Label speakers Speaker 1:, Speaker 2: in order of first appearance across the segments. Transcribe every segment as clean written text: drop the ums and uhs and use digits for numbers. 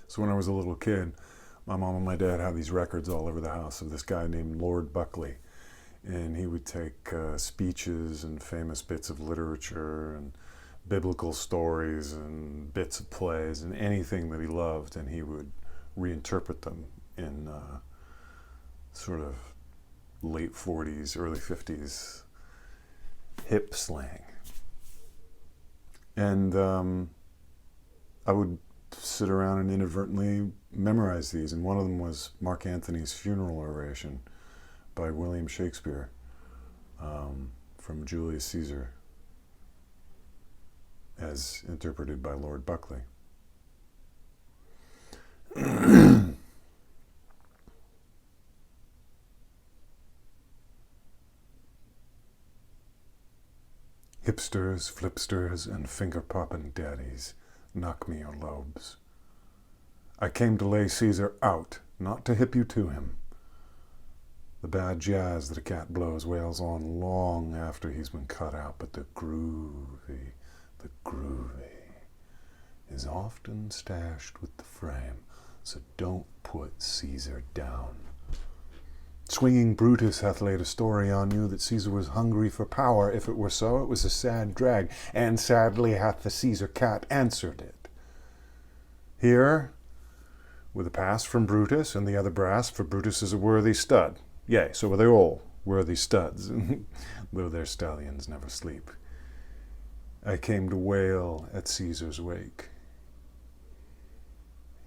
Speaker 1: So when I was a little kid, my mom and my dad had these records all over the house of this guy named Lord Buckley. And he would take speeches and famous bits of literature and biblical stories and bits of plays and anything that he loved, and he would reinterpret them in sort of late 40s, early 50s hip slang. And I would sit around and inadvertently memorize these, and one of them was Marc Antony's funeral oration by William Shakespeare, from Julius Caesar, as interpreted by Lord Buckley. Hipsters, flipsters, and finger-popping daddies, knock me your lobes. I came to lay Caesar out, not to hip you to him. The bad jazz that a cat blows wails on long after he's been cut out, but the groovy is often stashed with the frame, so don't put Caesar down. Swinging Brutus hath laid a story on you that Caesar was hungry for power. If it were so, it was a sad drag, and sadly hath the Caesar cat answered it. Here, with a pass from Brutus and the other brass, for Brutus is a worthy stud. Yea, so are they all worthy studs, though their stallions never sleep. I came to wail at Caesar's wake.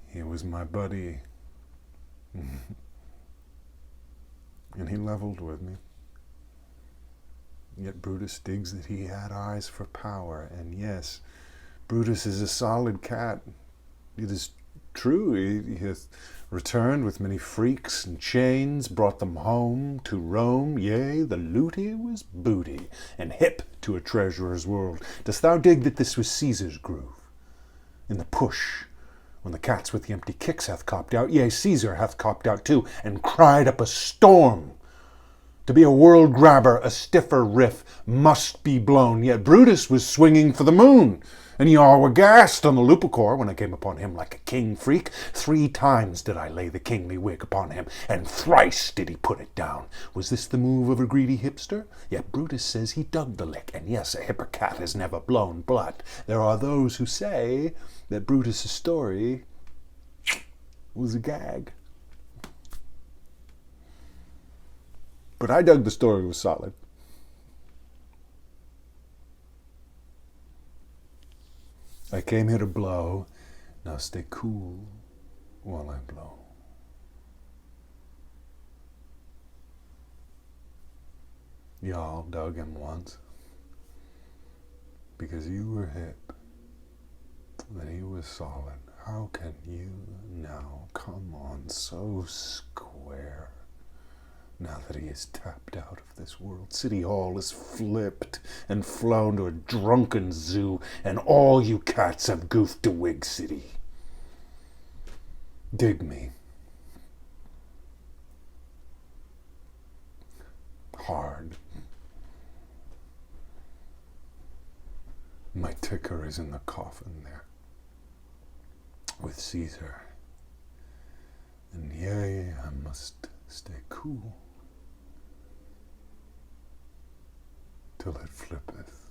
Speaker 1: He was my buddy, and he leveled with me. Yet Brutus digs that he had eyes for power, and yes, Brutus is a solid cat. It is true, he hath returned with many freaks and chains, brought them home to Rome. Yea, the looty was booty, and hip to a treasurer's world. Dost thou dig that this was Caesar's groove? In the push, when the cats with the empty kicks hath copped out, yea, Caesar hath copped out too, and cried up a storm. To be a world grabber, a stiffer riff must be blown. Yet Brutus was swinging for the moon, and ye all were gassed on the Lupercore when I came upon him like a king freak. 3 times did I lay the kingly wig upon him, and thrice did he put it down. Was this the move of a greedy hipster? Yet Brutus says he dug the lick, and yes, a hipper cat has never blown. But there are those who say that Brutus' story was a gag. But I dug the story was solid. I came here to blow. Now stay cool while I blow. Y'all dug him once because you were hip, that he was solid. How can you now come on so square? Now that he is tapped out of this world, City Hall is flipped and flown to a drunken zoo, and all you cats have goofed to Wig City. Dig me. Hard. My ticker is in the coffin there, with Caesar. And yea, I must stay cool till it flippeth.